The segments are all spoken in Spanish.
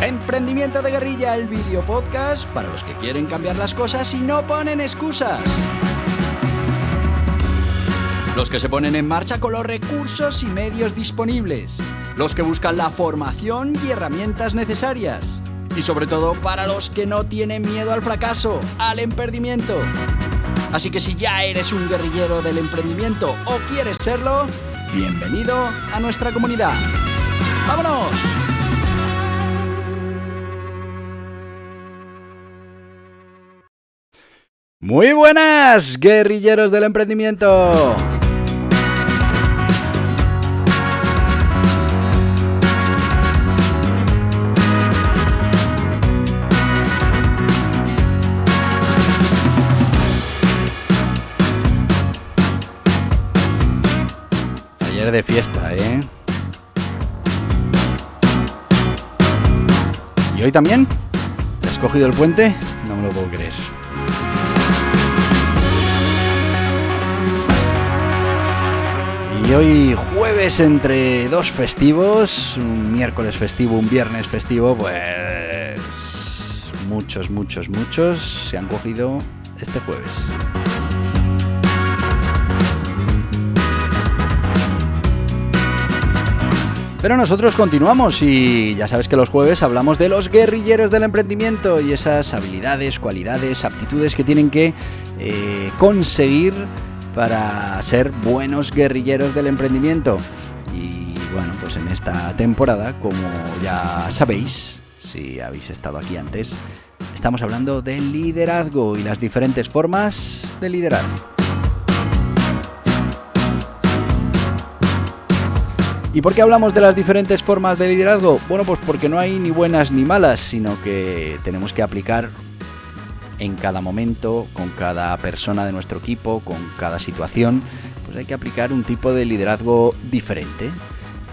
Emprendimiento de Guerrilla, el video podcast para los que quieren cambiar las cosas y no ponen excusas. Los que se ponen en marcha con los recursos y medios disponibles. Los que buscan la formación y herramientas necesarias. Y sobre todo para los que no tienen miedo al fracaso, al emprendimiento. Así que si ya eres un guerrillero del emprendimiento o quieres serlo, bienvenido a nuestra comunidad. ¡Vámonos! Muy buenas, guerrilleros del emprendimiento. Ayer de fiesta, ¿eh? ¿Y hoy también? ¿Te has cogido el puente? No me lo puedo creer. Y hoy jueves entre dos festivos, un miércoles festivo, un viernes festivo, pues muchos se han cogido este jueves. Pero nosotros continuamos y ya sabes que los jueves hablamos de los guerrilleros del emprendimiento y esas habilidades, cualidades, aptitudes que tienen que conseguir para ser buenos guerrilleros del emprendimiento. Y bueno, pues en esta temporada, como ya sabéis, si habéis estado aquí antes, estamos hablando del liderazgo y las diferentes formas de liderar. ¿Y por qué hablamos de las diferentes formas de liderazgo? Bueno, pues porque no hay ni buenas ni malas, sino que tenemos que aplicar en cada momento, con cada persona de nuestro equipo, con cada situación, pues hay que aplicar un tipo de liderazgo diferente.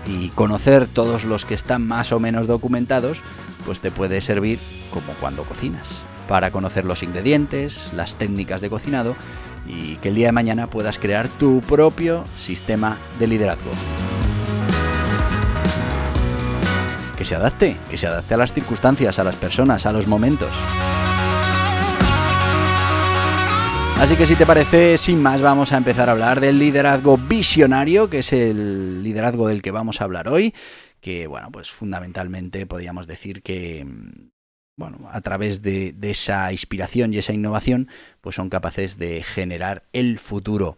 Y conocer todos los que están más o menos documentados, pues te puede servir como cuando cocinas, para conocer los ingredientes, las técnicas de cocinado y que el día de mañana puedas crear tu propio sistema de liderazgo. Que se adapte a las circunstancias, a las personas, a los momentos. Así que si te parece, sin más, vamos a empezar a hablar del liderazgo visionario, que es el liderazgo del que vamos a hablar hoy, que, bueno, pues fundamentalmente podríamos decir que, bueno, a través de esa inspiración y esa innovación, pues son capaces de generar el futuro.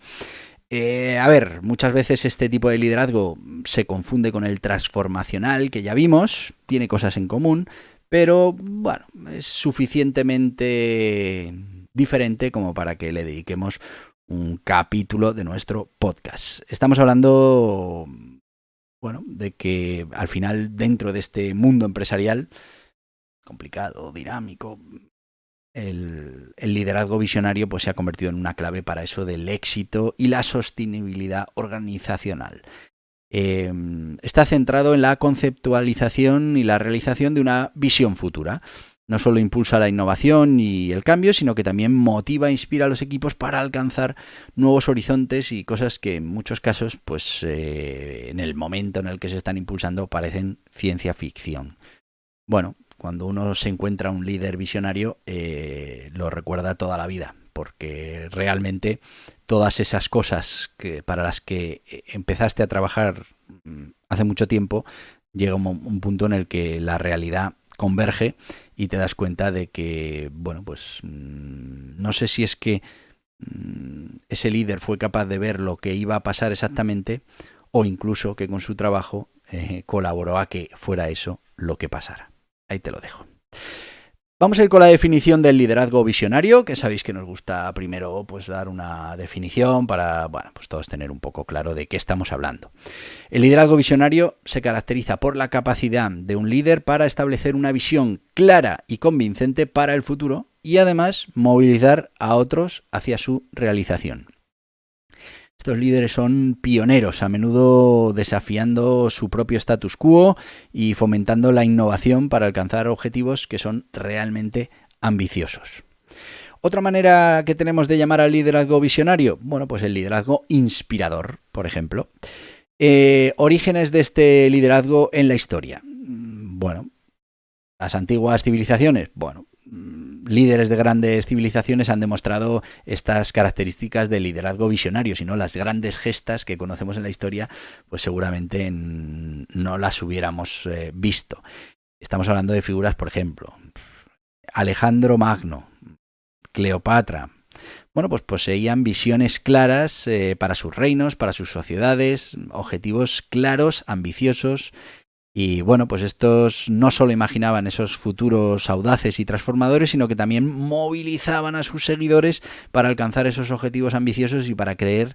Muchas veces este tipo de liderazgo se confunde con el transformacional, que ya vimos, tiene cosas en común, pero, bueno, es suficientemente diferente como para que le dediquemos un capítulo de nuestro podcast. Estamos hablando, bueno, de que al final dentro de este mundo empresarial complicado, dinámico, el liderazgo visionario pues se ha convertido en una clave para eso del éxito y la sostenibilidad organizacional. Está centrado en la conceptualización y la realización de una visión futura. No solo impulsa la innovación y el cambio, sino que también motiva e inspira a los equipos para alcanzar nuevos horizontes y cosas que en muchos casos, pues en el momento en el que se están impulsando, parecen ciencia ficción. Bueno, cuando uno se encuentra un líder visionario, lo recuerda toda la vida, porque realmente todas esas cosas para las que empezaste a trabajar hace mucho tiempo, llega un punto en el que la realidad converge y te das cuenta de que, bueno, pues no sé si es que ese líder fue capaz de ver lo que iba a pasar exactamente o incluso que con su trabajo colaboró a que fuera eso lo que pasara. Ahí te lo dejo. Vamos a ir con la definición del liderazgo visionario, que sabéis que nos gusta primero pues dar una definición para, bueno, pues todos tener un poco claro de qué estamos hablando. El liderazgo visionario se caracteriza por la capacidad de un líder para establecer una visión clara y convincente para el futuro y además movilizar a otros hacia su realización. Estos líderes son pioneros, a menudo desafiando su propio status quo y fomentando la innovación para alcanzar objetivos que son realmente ambiciosos. Otra manera que tenemos de llamar al liderazgo visionario, bueno, pues el liderazgo inspirador, por ejemplo. Orígenes de este liderazgo en la historia. Bueno, Las antiguas civilizaciones, bueno, líderes de grandes civilizaciones han demostrado estas características de liderazgo visionario, si no las grandes gestas que conocemos en la historia, pues seguramente no las hubiéramos visto. Estamos hablando de figuras, por ejemplo, Alejandro Magno, Cleopatra. Bueno, pues poseían visiones claras para sus reinos, para sus sociedades, objetivos claros, ambiciosos. Y bueno, pues estos no solo imaginaban esos futuros audaces y transformadores, sino que también movilizaban a sus seguidores para alcanzar esos objetivos ambiciosos y para creer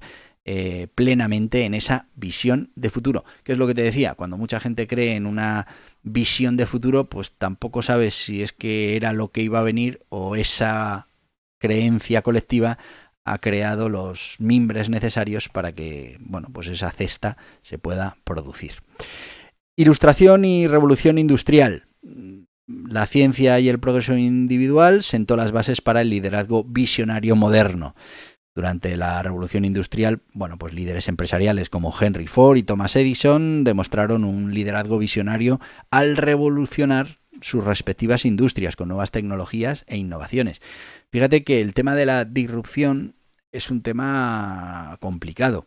plenamente en esa visión de futuro. ¿Qué es lo que te decía? Cuando mucha gente cree en una visión de futuro, pues tampoco sabes si es que era lo que iba a venir o esa creencia colectiva ha creado los mimbres necesarios para que, bueno, pues esa cesta se pueda producir. Ilustración y revolución industrial. La ciencia y el progreso individual sentó las bases para el liderazgo visionario moderno. Durante la revolución industrial, bueno, pues líderes empresariales como Henry Ford y Thomas Edison demostraron un liderazgo visionario al revolucionar sus respectivas industrias con nuevas tecnologías e innovaciones. Fíjate que el tema de la disrupción es un tema complicado.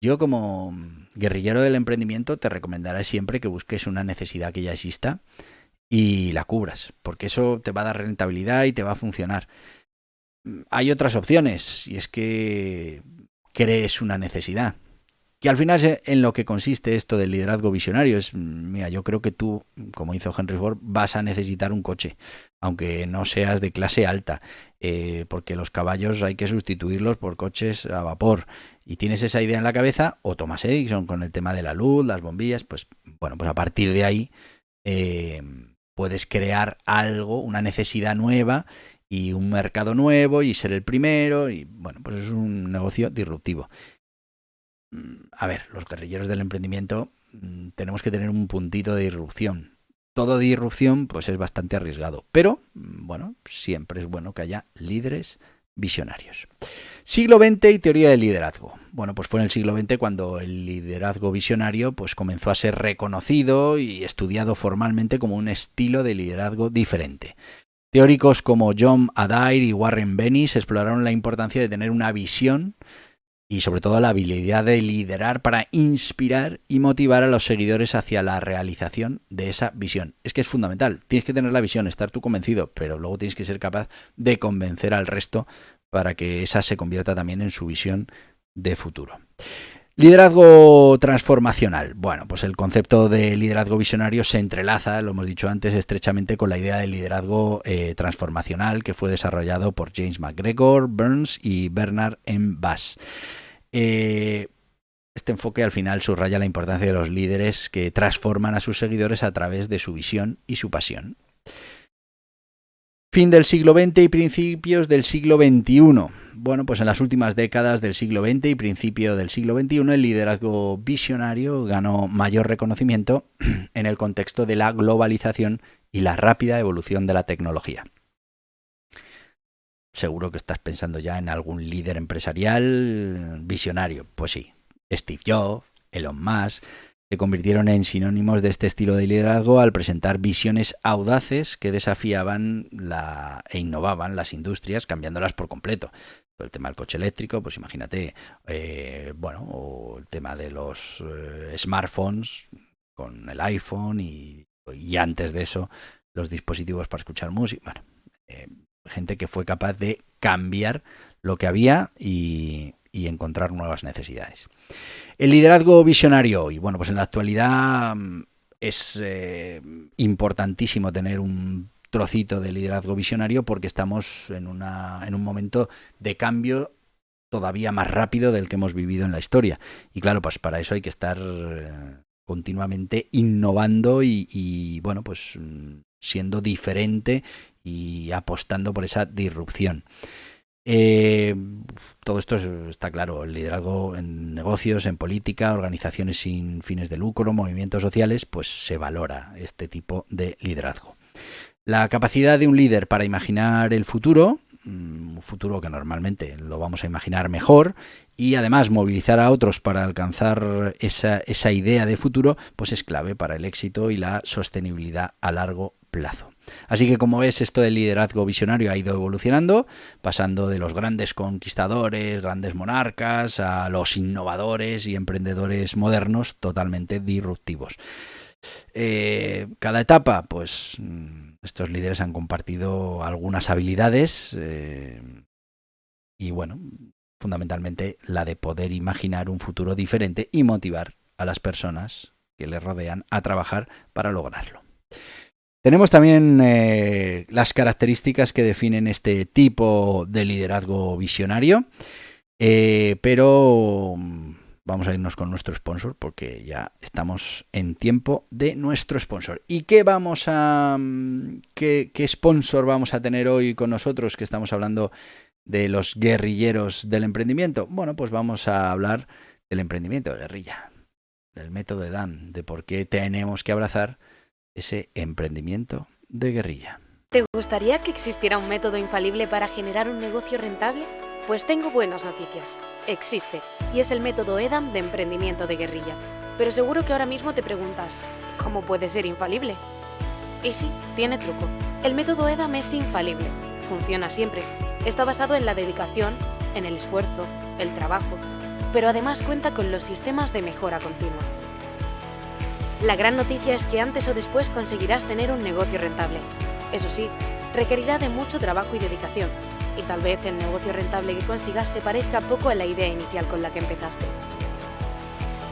Yo, como guerrillero del emprendimiento, te recomendaré siempre que busques una necesidad que ya exista y la cubras, porque eso te va a dar rentabilidad y te va a funcionar. Hay otras opciones, y es que crees una necesidad, que al final es en lo que consiste esto del liderazgo visionario. Mira, yo creo que tú, como hizo Henry Ford, vas a necesitar un coche, aunque no seas de clase alta, porque los caballos hay que sustituirlos por coches a vapor. Y tienes esa idea en la cabeza, o Thomas Edison con el tema de la luz, las bombillas, pues bueno, pues a partir de ahí puedes crear algo, una necesidad nueva y un mercado nuevo y ser el primero, y bueno, pues es un negocio disruptivo. A ver, los guerrilleros del emprendimiento tenemos que tener un puntito de disrupción. Todo disrupción pues es bastante arriesgado, pero bueno, siempre es bueno que haya líderes visionarios. Siglo XX y teoría del liderazgo. Bueno, pues fue en el siglo XX cuando el liderazgo visionario pues comenzó a ser reconocido y estudiado formalmente como un estilo de liderazgo diferente. Teóricos como John Adair y Warren Bennis exploraron la importancia de tener una visión y sobre todo la habilidad de liderar para inspirar y motivar a los seguidores hacia la realización de esa visión. Es que es fundamental, tienes que tener la visión, estar tú convencido, pero luego tienes que ser capaz de convencer al resto para que esa se convierta también en su visión de futuro. Liderazgo transformacional. Bueno, pues el concepto de liderazgo visionario se entrelaza, lo hemos dicho antes, estrechamente con la idea de liderazgo transformacional que fue desarrollado por James McGregor, Burns y Bernard M. Bass. Este enfoque al final subraya la importancia de los líderes que transforman a sus seguidores a través de su visión y su pasión. Fin del siglo XX y principios del siglo XXI. Bueno, pues en las últimas décadas del siglo XX y principio del siglo XXI el liderazgo visionario ganó mayor reconocimiento en el contexto de la globalización y la rápida evolución de la tecnología. Seguro que estás pensando ya en algún líder empresarial visionario. Pues sí, Steve Jobs, Elon Musk se convirtieron en sinónimos de este estilo de liderazgo al presentar visiones audaces que desafiaban e innovaban las industrias, cambiándolas por completo. El tema del coche eléctrico, pues imagínate, o el tema de los smartphones con el iPhone y antes de eso los dispositivos para escuchar música. Bueno, gente que fue capaz de cambiar lo que había y encontrar nuevas necesidades. El liderazgo visionario hoy. Bueno, pues en la actualidad es importantísimo tener un trocito de liderazgo visionario porque estamos en un momento de cambio todavía más rápido del que hemos vivido en la historia. Y claro, pues para eso hay que estar continuamente innovando y bueno, pues siendo diferente y apostando por esa disrupción. Todo esto está claro, el liderazgo en negocios, en política, organizaciones sin fines de lucro, movimientos sociales, pues se valora este tipo de liderazgo. La capacidad de un líder para imaginar el futuro un futuro que normalmente lo vamos a imaginar mejor, y además movilizar a otros para alcanzar esa idea de futuro, pues es clave para el éxito y la sostenibilidad a largo plazo. Así que, como ves, esto del liderazgo visionario ha ido evolucionando, pasando de los grandes conquistadores, grandes monarcas, a los innovadores y emprendedores modernos totalmente disruptivos. Cada etapa, pues estos líderes han compartido algunas habilidades y, bueno, fundamentalmente la de poder imaginar un futuro diferente y motivar a las personas que les rodean a trabajar para lograrlo. Tenemos también las características que definen este tipo de liderazgo visionario, pero vamos a irnos con nuestro sponsor porque ya estamos en tiempo de nuestro sponsor. ¿Y qué sponsor vamos a tener hoy con nosotros, que estamos hablando de los guerrilleros del emprendimiento? Bueno, pues vamos a hablar del emprendimiento de guerrilla, del método EDAM, de por qué tenemos que abrazar ese emprendimiento de guerrilla. ¿Te gustaría que existiera un método infalible para generar un negocio rentable? Pues tengo buenas noticias. Existe, y es el método EDAM de emprendimiento de guerrilla. Pero seguro que ahora mismo te preguntas, ¿cómo puede ser infalible? Y sí, tiene truco. El método EDAM es infalible. Funciona siempre. Está basado en la dedicación, en el esfuerzo, el trabajo, pero además cuenta con los sistemas de mejora continua. La gran noticia es que antes o después conseguirás tener un negocio rentable. Eso sí, requerirá de mucho trabajo y dedicación, y tal vez el negocio rentable que consigas se parezca poco a la idea inicial con la que empezaste.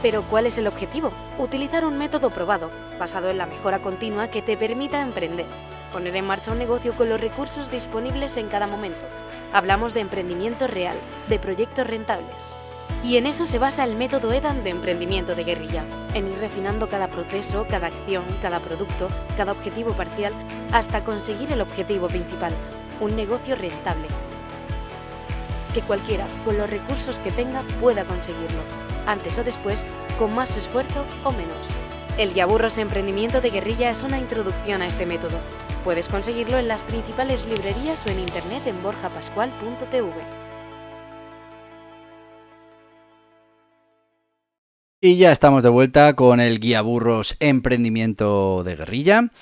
Pero ¿cuál es el objetivo? Utilizar un método probado, basado en la mejora continua que te permita emprender, poner en marcha un negocio con los recursos disponibles en cada momento. Hablamos de emprendimiento real, de proyectos rentables. Y en eso se basa el método EDAM de emprendimiento de guerrilla, en ir refinando cada proceso, cada acción, cada producto, cada objetivo parcial, hasta conseguir el objetivo principal, un negocio rentable. Que cualquiera, con los recursos que tenga, pueda conseguirlo, antes o después, con más esfuerzo o menos. El Guiaburros Emprendimiento de Guerrilla es una introducción a este método. Puedes conseguirlo en las principales librerías o en internet en borjapascual.tv. Y ya estamos de vuelta con el Guiaburros Emprendimiento de Guerrilla.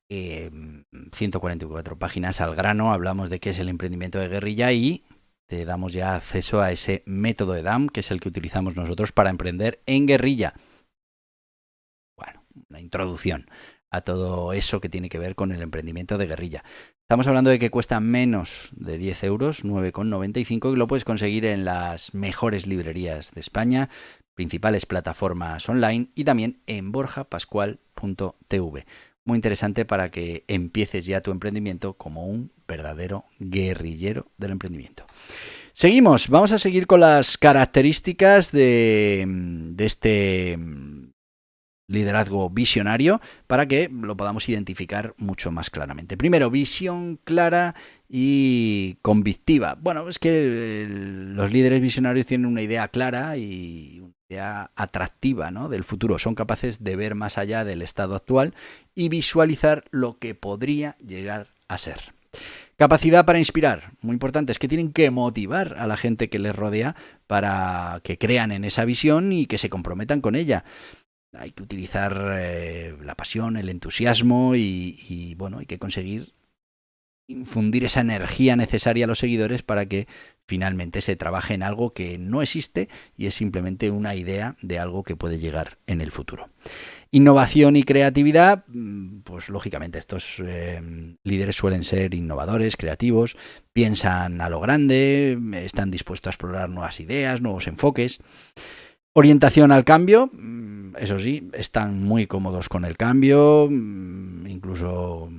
144 páginas al grano, hablamos de qué es el emprendimiento de guerrilla y te damos ya acceso a ese método EDAM, que es el que utilizamos nosotros para emprender en guerrilla. Bueno, una introducción a todo eso que tiene que ver con el emprendimiento de guerrilla. Estamos hablando de que cuesta menos de 10 euros, 9,95, y lo puedes conseguir en las mejores librerías de España, principales plataformas online y también en borjapascual.tv. Muy interesante para que empieces ya tu emprendimiento como un verdadero guerrillero del emprendimiento. Seguimos, vamos a seguir con las características de este liderazgo visionario para que lo podamos identificar mucho más claramente. Primero, visión clara y convictiva. Bueno, es que los líderes visionarios tienen una idea clara y una idea atractiva, ¿no?, del futuro. Son capaces de ver más allá del estado actual y visualizar lo que podría llegar a ser. Capacidad para inspirar, muy importante, es que tienen que motivar a la gente que les rodea para que crean en esa visión y que se comprometan con ella. Hay que utilizar la pasión, el entusiasmo y bueno, hay que conseguir infundir esa energía necesaria a los seguidores para que finalmente se trabaje en algo que no existe y es simplemente una idea de algo que puede llegar en el futuro. Innovación y creatividad, pues lógicamente estos líderes suelen ser innovadores, creativos, piensan a lo grande, están dispuestos a explorar nuevas ideas, nuevos enfoques. Orientación al cambio, eso sí, están muy cómodos con el cambio, incluso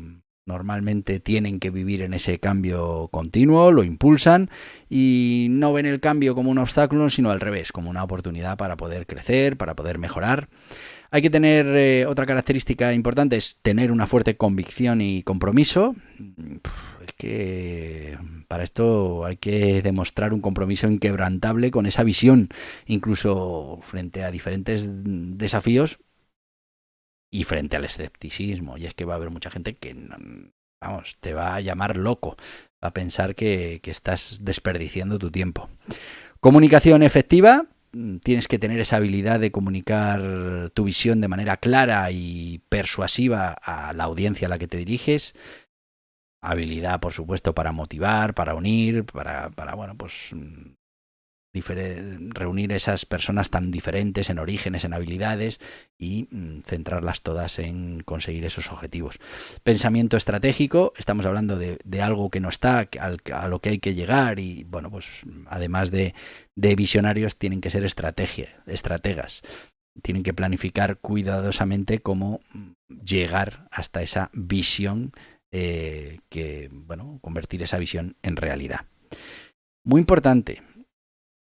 normalmente tienen que vivir en ese cambio continuo, lo impulsan y no ven el cambio como un obstáculo, sino al revés, como una oportunidad para poder crecer, para poder mejorar. Hay que tener otra característica importante, es tener una fuerte convicción y compromiso. Es que para esto hay que demostrar un compromiso inquebrantable con esa visión, incluso frente a diferentes desafíos y frente al escepticismo. Y es que va a haber mucha gente que, vamos, te va a llamar loco va a pensar que estás desperdiciando tu tiempo. Comunicación efectiva. Tienes que tener esa habilidad de comunicar tu visión de manera clara y persuasiva a la audiencia a la que te diriges. Habilidad, por supuesto, para motivar, para unir, para bueno, pues reunir esas personas tan diferentes en orígenes, en habilidades y centrarlas todas en conseguir esos objetivos. Pensamiento estratégico, estamos hablando de algo que no está, a lo que hay que llegar y bueno, pues además de visionarios tienen que ser estrategas. Tienen que planificar cuidadosamente cómo llegar hasta esa visión, convertir esa visión en realidad. Muy importante.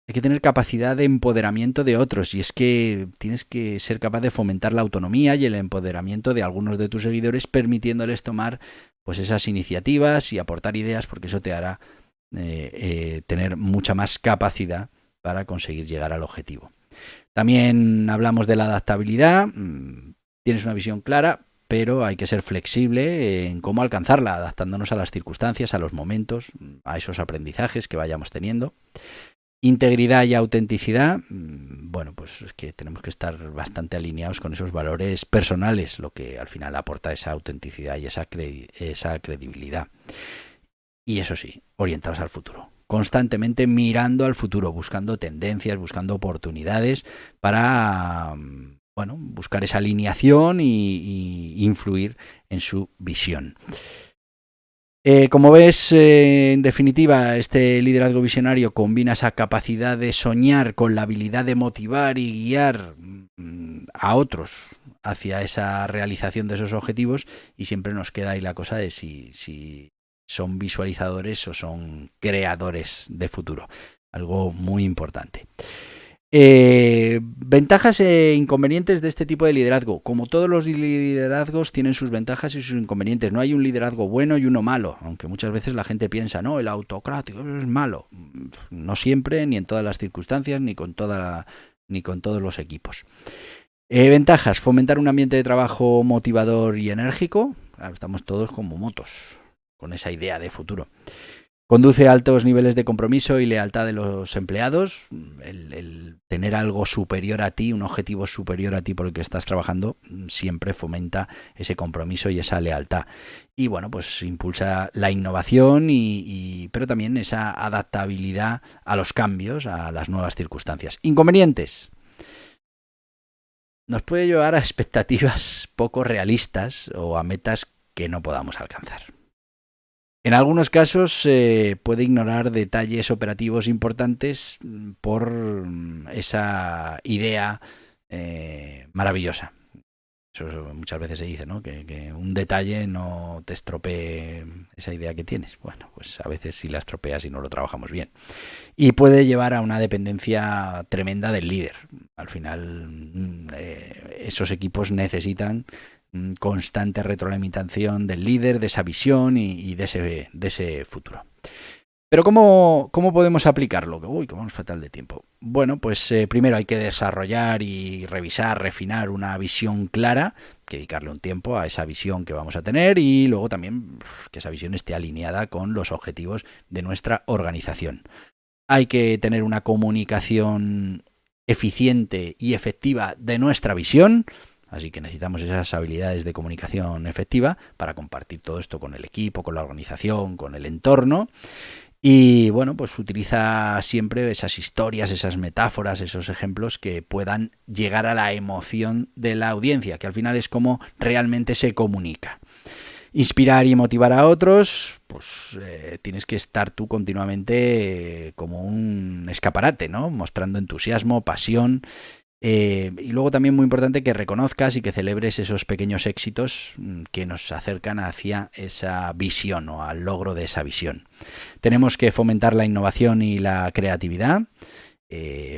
Hay que tener capacidad de empoderamiento de otros y es que tienes que ser capaz de fomentar la autonomía y el empoderamiento de algunos de tus seguidores, permitiéndoles tomar pues esas iniciativas y aportar ideas, porque eso te hará tener mucha más capacidad para conseguir llegar al objetivo. También hablamos de la adaptabilidad. Tienes una visión clara, pero hay que ser flexible en cómo alcanzarla, adaptándonos a las circunstancias, a los momentos, a esos aprendizajes que vayamos teniendo. Integridad y autenticidad, bueno, pues es que tenemos que estar bastante alineados con esos valores personales, lo que al final aporta esa autenticidad y esa credibilidad. Y eso sí, orientados al futuro, constantemente mirando al futuro, buscando tendencias, buscando oportunidades para, bueno, buscar esa alineación y influir en su visión. Como ves, en definitiva, este liderazgo visionario combina esa capacidad de soñar con la habilidad de motivar y guiar a otros hacia esa realización de esos objetivos, y siempre nos queda ahí la cosa de si son visualizadores o son creadores de futuro. Algo muy importante. Ventajas e inconvenientes de este tipo de liderazgo. Como todos los liderazgos tienen sus ventajas y sus inconvenientes. No hay un liderazgo bueno y uno malo, aunque muchas veces la gente piensa, no, el autocrático es malo. No siempre, ni en todas las circunstancias, ni con todos los equipos. Ventajas: fomentar un ambiente de trabajo motivador y enérgico. Estamos todos como motos, con esa idea de futuro. Conduce a altos niveles de compromiso y lealtad de los empleados. El tener algo superior a ti, un objetivo superior a ti por el que estás trabajando, siempre fomenta ese compromiso y esa lealtad. Y bueno, pues impulsa la innovación, pero también esa adaptabilidad a los cambios, a las nuevas circunstancias. Inconvenientes: nos puede llevar a expectativas poco realistas o a metas que no podamos alcanzar. En algunos casos puede ignorar detalles operativos importantes por esa idea maravillosa. Eso muchas veces se dice, ¿no? Que un detalle no te estropee esa idea que tienes. Bueno, pues a veces sí la estropeas y no lo trabajamos bien. Y puede llevar a una dependencia tremenda del líder. Al final, esos equipos necesitan constante retroalimentación del líder, de esa visión y de ese futuro. Pero ¿cómo podemos aplicarlo? Uy, que vamos fatal de tiempo. Bueno, pues primero hay que desarrollar y revisar, refinar una visión clara, que dedicarle un tiempo a esa visión que vamos a tener, y luego también que esa visión esté alineada con los objetivos de nuestra organización. Hay que tener una comunicación eficiente y efectiva de nuestra visión. Así que necesitamos esas habilidades de comunicación efectiva para compartir todo esto con el equipo, con la organización, con el entorno. Y bueno, pues utiliza siempre esas historias, esas metáforas, esos ejemplos que puedan llegar a la emoción de la audiencia, que al final es como realmente se comunica. Inspirar y motivar a otros, pues tienes que estar tú continuamente como un escaparate, ¿no? Mostrando entusiasmo, pasión. Y luego también muy importante que reconozcas y que celebres esos pequeños éxitos que nos acercan hacia esa visión o al logro de esa visión. Tenemos que fomentar la innovación y la creatividad.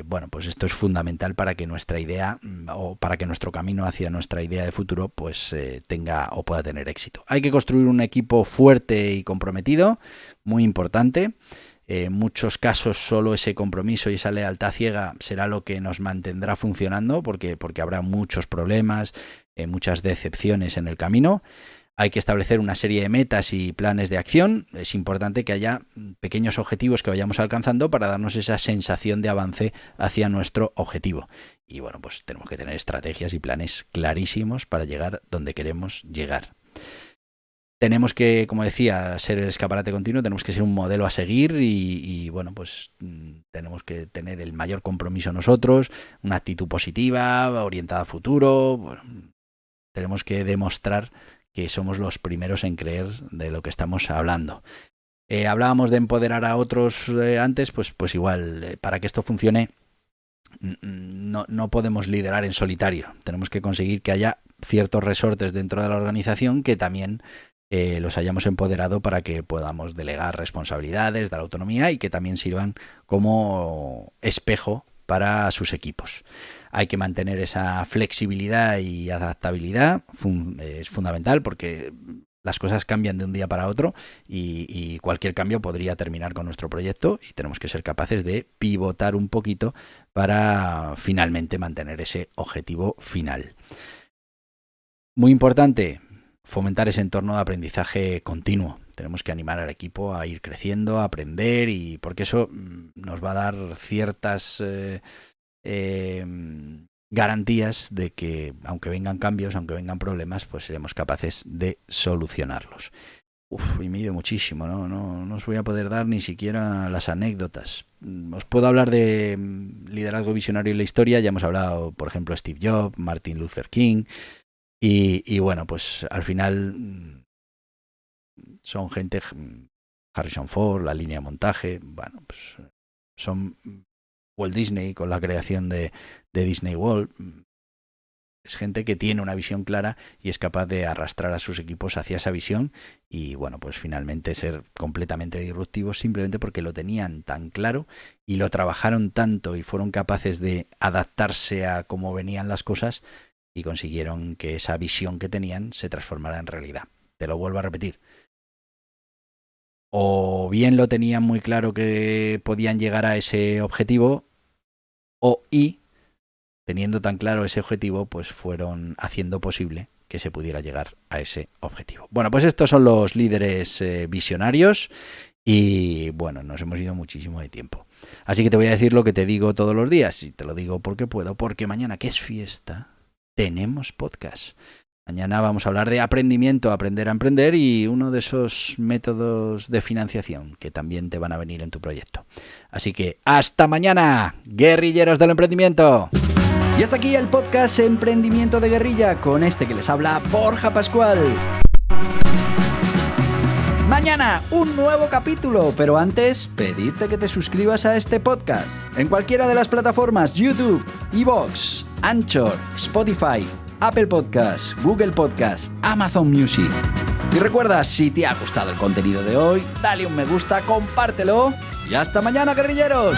Bueno, pues esto es fundamental para que nuestra idea o para que nuestro camino hacia nuestra idea de futuro pues tenga o pueda tener éxito. Hay que construir un equipo fuerte y comprometido, muy importante. En muchos casos solo ese compromiso y esa lealtad ciega será lo que nos mantendrá funcionando, porque habrá muchos problemas, muchas decepciones en el camino. Hay que establecer una serie de metas y planes de acción. Es importante que haya pequeños objetivos que vayamos alcanzando para darnos esa sensación de avance hacia nuestro objetivo. Y bueno, pues tenemos que tener estrategias y planes clarísimos para llegar donde queremos llegar. Tenemos que, como decía, ser el escaparate continuo, tenemos que ser un modelo a seguir y bueno, pues tenemos que tener el mayor compromiso nosotros, una actitud positiva, orientada a futuro. Bueno, tenemos que demostrar que somos los primeros en creer de lo que estamos hablando. Hablábamos de empoderar a otros antes, pues igual, para que esto funcione, no podemos liderar en solitario. Tenemos que conseguir que haya ciertos resortes dentro de la organización que también los hayamos empoderado para que podamos delegar responsabilidades, dar autonomía y que también sirvan como espejo para sus equipos. Hay que mantener esa flexibilidad y adaptabilidad, es fundamental porque las cosas cambian de un día para otro y cualquier cambio podría terminar con nuestro proyecto y tenemos que ser capaces de pivotar un poquito para finalmente mantener ese objetivo final. Muy importante, fomentar ese entorno de aprendizaje continuo. Tenemos que animar al equipo a ir creciendo, a aprender y porque eso nos va a dar ciertas garantías de que aunque vengan cambios, aunque vengan problemas, pues seremos capaces de solucionarlos. Y me he ido muchísimo, no os voy a poder dar ni siquiera las anécdotas. Os puedo hablar de liderazgo visionario en la historia, ya hemos hablado, por ejemplo, Steve Jobs, Martin Luther King, y bueno, pues al final son gente, Harrison Ford, la línea de montaje, bueno, pues son Walt Disney con la creación de Disney World. Es gente que tiene una visión clara y es capaz de arrastrar a sus equipos hacia esa visión y bueno, pues finalmente ser completamente disruptivos simplemente porque lo tenían tan claro y lo trabajaron tanto y fueron capaces de adaptarse a cómo venían las cosas y consiguieron que esa visión que tenían se transformara en realidad. Te lo vuelvo a repetir. O bien lo tenían muy claro que podían llegar a ese objetivo y teniendo tan claro ese objetivo, pues fueron haciendo posible que se pudiera llegar a ese objetivo. Bueno, pues estos son los líderes visionarios y bueno, nos hemos ido muchísimo de tiempo. Así que te voy a decir lo que te digo todos los días y te lo digo porque puedo, porque mañana que es fiesta, tenemos podcast. Mañana vamos a hablar de aprendimiento, aprender a emprender y uno de esos métodos de financiación que también te van a venir en tu proyecto. Así que ¡hasta mañana, guerrilleros del emprendimiento! Y hasta aquí el podcast Emprendimiento de Guerrilla con este que les habla Borja Pascual. Mañana un nuevo capítulo, pero antes pedirte que te suscribas a este podcast en cualquiera de las plataformas YouTube, iVoox, Anchor, Spotify, Apple Podcasts, Google Podcasts, Amazon Music. Y recuerda, si te ha gustado el contenido de hoy, dale un me gusta, compártelo y hasta mañana, guerrilleros.